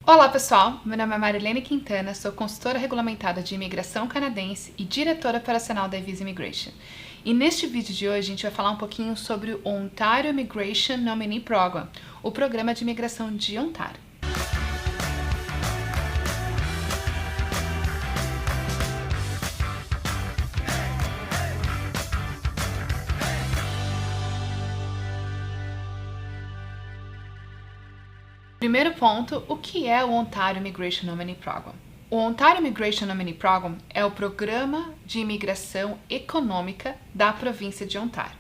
Olá pessoal, meu nome é Marilene Quintana, sou consultora regulamentada de imigração canadense e diretora operacional da Visa Immigration. E neste vídeo de hoje a gente vai falar um pouquinho sobre o Ontario Immigration Nominee Program, o programa de imigração de Ontário. Primeiro ponto, o que é o Ontario Immigration Nominee Program? O Ontario Immigration Nominee Program é o programa de imigração econômica da província de Ontário.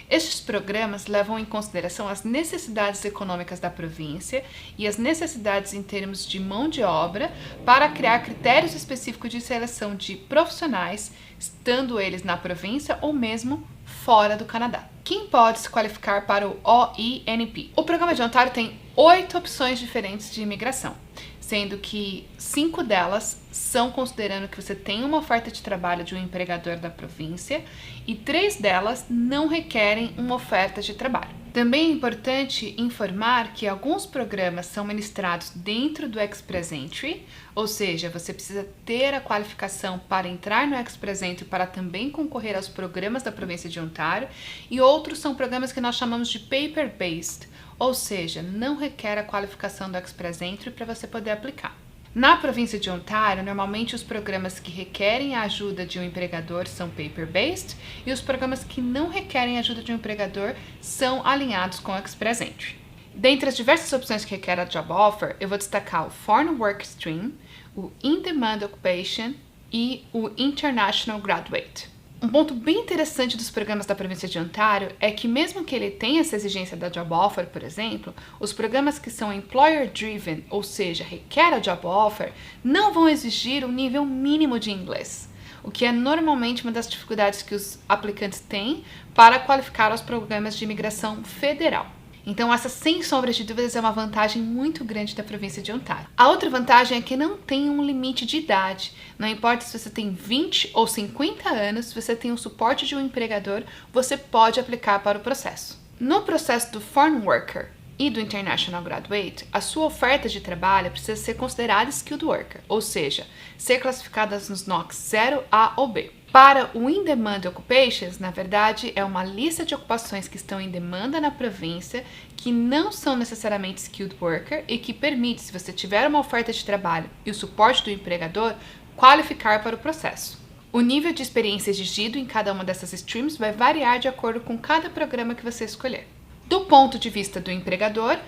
Estes programas levam em consideração as necessidades econômicas da província e as necessidades em termos de mão de obra para criar critérios específicos de seleção de profissionais, estando eles na província ou mesmo fora do Canadá. Quem pode se qualificar para o OINP? O programa de Ontário tem 8 opções diferentes de imigração, sendo que 5 delas são considerando que você tem uma oferta de trabalho de um empregador da província e 3 delas não requerem uma oferta de trabalho. Também é importante informar que alguns programas são ministrados dentro do Express Entry, ou seja, você precisa ter a qualificação para entrar no Express Entry para também concorrer aos programas da província de Ontário, e outros são programas que nós chamamos de paper-based, ou seja, não requer a qualificação do Express Entry para você poder aplicar. Na província de Ontário, normalmente os programas que requerem a ajuda de um empregador são paper-based e os programas que não requerem a ajuda de um empregador são alinhados com o Express Entry. Dentre as diversas opções que requerem a Job Offer, eu vou destacar o Foreign Work Stream, o In-Demand Occupation e o International Graduate. Um ponto bem interessante dos programas da província de Ontário é que mesmo que ele tenha essa exigência da Job Offer, por exemplo, os programas que são Employer Driven, ou seja, requer a Job Offer, não vão exigir um nível mínimo de inglês, o que é normalmente uma das dificuldades que os aplicantes têm para qualificar aos programas de imigração federal. Então essa, sem sombras de dúvidas, é uma vantagem muito grande da província de Ontário. A outra vantagem é que não tem um limite de idade. Não importa se você tem 20 ou 50 anos, se você tem o suporte de um empregador, você pode aplicar para o processo. No processo do Foreign Worker e do International Graduate, a sua oferta de trabalho precisa ser considerada Skilled Worker, ou seja, ser classificada nos NOCs 0, A ou B. Para o In-Demand Occupations, na verdade, é uma lista de ocupações que estão em demanda na província, que não são necessariamente Skilled Worker e que permite, se você tiver uma oferta de trabalho e o suporte do empregador, qualificar para o processo. O nível de experiência exigido em cada uma dessas streams vai variar de acordo com cada programa que você escolher. Do ponto de vista do empregador,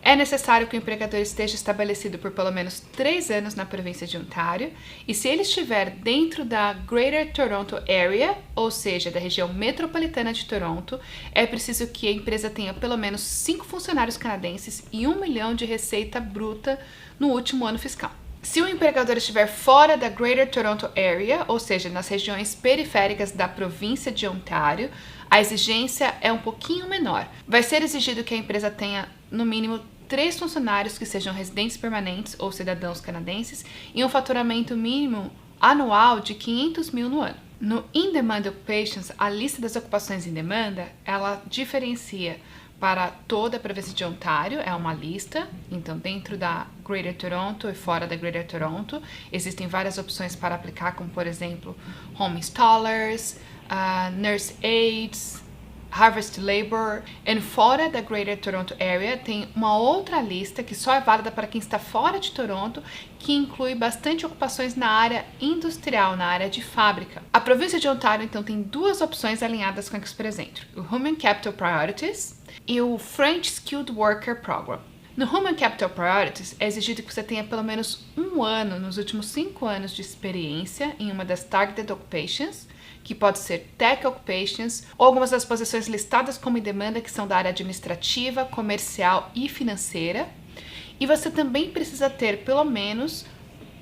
é necessário que o empregador esteja estabelecido por pelo menos 3 anos na província de Ontário e se ele estiver dentro da Greater Toronto Area, ou seja, da região metropolitana de Toronto, é preciso que a empresa tenha pelo menos 5 funcionários canadenses e 1 milhão de receita bruta no último ano fiscal. Se o empregador estiver fora da Greater Toronto Area, ou seja, nas regiões periféricas da província de Ontário, a exigência é um pouquinho menor. Vai ser exigido que a empresa tenha, no mínimo, 3 funcionários que sejam residentes permanentes ou cidadãos canadenses e um faturamento mínimo anual de 500 mil no ano. No In-Demand Occupations, a lista das ocupações em demanda, ela diferencia para toda a província de Ontário, é uma lista, então dentro da Greater Toronto e fora da Greater Toronto, existem várias opções para aplicar, como por exemplo, Home Installers, Nurse Aides, Harvest Labor, e fora da Greater Toronto Area tem uma outra lista que só é válida para quem está fora de Toronto, que inclui bastante ocupações na área industrial, na área de fábrica. A província de Ontário, então, tem 2 opções alinhadas com o Express Entry, o Human Capital Priorities e o French Skilled Worker Program. No Human Capital Priorities, é exigido que você tenha pelo menos 1 ano nos últimos 5 anos de experiência em uma das Targeted Occupations, que pode ser Tech Occupations, ou algumas das posições listadas como em demanda que são da área administrativa, comercial e financeira. E você também precisa ter pelo menos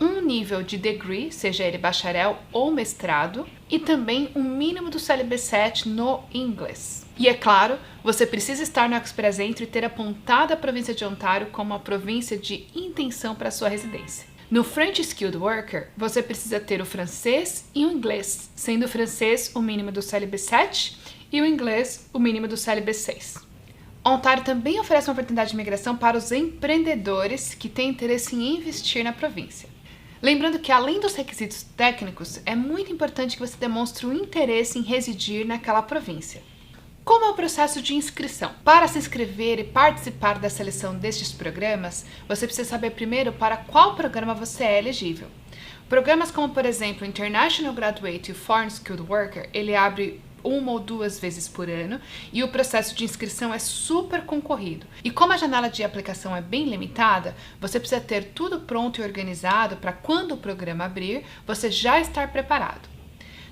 um nível de degree, seja ele bacharel ou mestrado, e também um mínimo do CLB 7 no inglês. E é claro, você precisa estar no Express Entry e ter apontado a província de Ontário como a província de intenção para sua residência. No French Skilled Worker, você precisa ter o francês e o inglês, sendo o francês o mínimo do CLB 7 e o inglês o mínimo do CLB 6. Ontário também oferece uma oportunidade de imigração para os empreendedores que têm interesse em investir na província. Lembrando que, além dos requisitos técnicos, é muito importante que você demonstre o interesse em residir naquela província. Como é o processo de inscrição? Para se inscrever e participar da seleção destes programas, você precisa saber primeiro para qual programa você é elegível. Programas como, por exemplo, International Graduate e Foreign Skilled Worker, ele abre 1 ou 2 vezes por ano e o processo de inscrição é super concorrido. E como a janela de aplicação é bem limitada, você precisa ter tudo pronto e organizado para quando o programa abrir, você já estar preparado.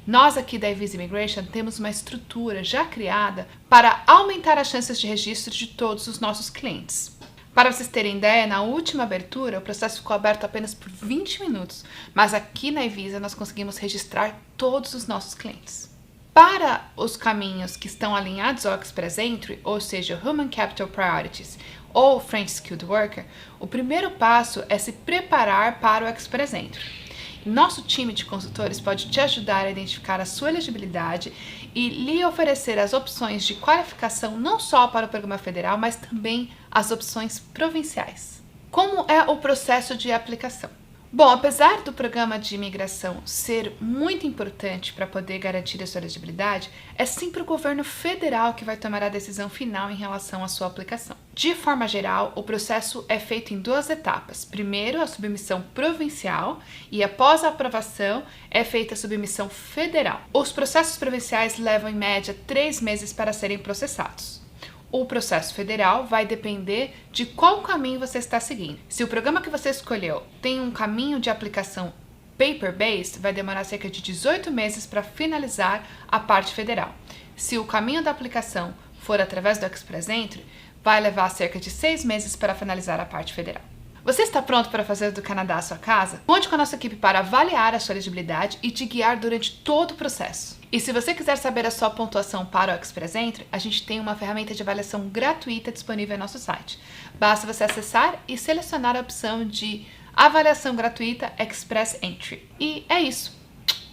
Nós aqui da Evisa Immigration temos uma estrutura já criada para aumentar as chances de registro de todos os nossos clientes. Para vocês terem ideia, na última abertura o processo ficou aberto apenas por 20 minutos, mas aqui na Evisa nós conseguimos registrar todos os nossos clientes. Para os caminhos que estão alinhados ao Express Entry, ou seja, Human Capital Priorities ou French Skilled Worker, o primeiro passo é se preparar para o Express Entry. Nosso time de consultores pode te ajudar a identificar a sua elegibilidade e lhe oferecer as opções de qualificação não só para o programa federal, mas também as opções provinciais. Como é o processo de aplicação? Bom, apesar do programa de imigração ser muito importante para poder garantir a sua elegibilidade, é sempre o governo federal que vai tomar a decisão final em relação à sua aplicação. De forma geral, o processo é feito em 2 etapas. Primeiro, a submissão provincial e, após a aprovação, é feita a submissão federal. Os processos provinciais levam, em média, 3 meses para serem processados. O processo federal vai depender de qual caminho você está seguindo. Se o programa que você escolheu tem um caminho de aplicação paper-based, vai demorar cerca de 18 meses para finalizar a parte federal. Se o caminho da aplicação for através do Express Entry, vai levar cerca de 6 meses para finalizar a parte federal. Você está pronto para fazer do Canadá a sua casa? Conte com a nossa equipe para avaliar a sua elegibilidade e te guiar durante todo o processo. E se você quiser saber a sua pontuação para o Express Entry, a gente tem uma ferramenta de avaliação gratuita disponível em nosso site. Basta você acessar e selecionar a opção de avaliação gratuita Express Entry. E é isso.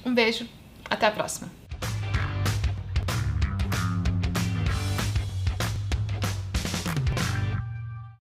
Um beijo, até a próxima!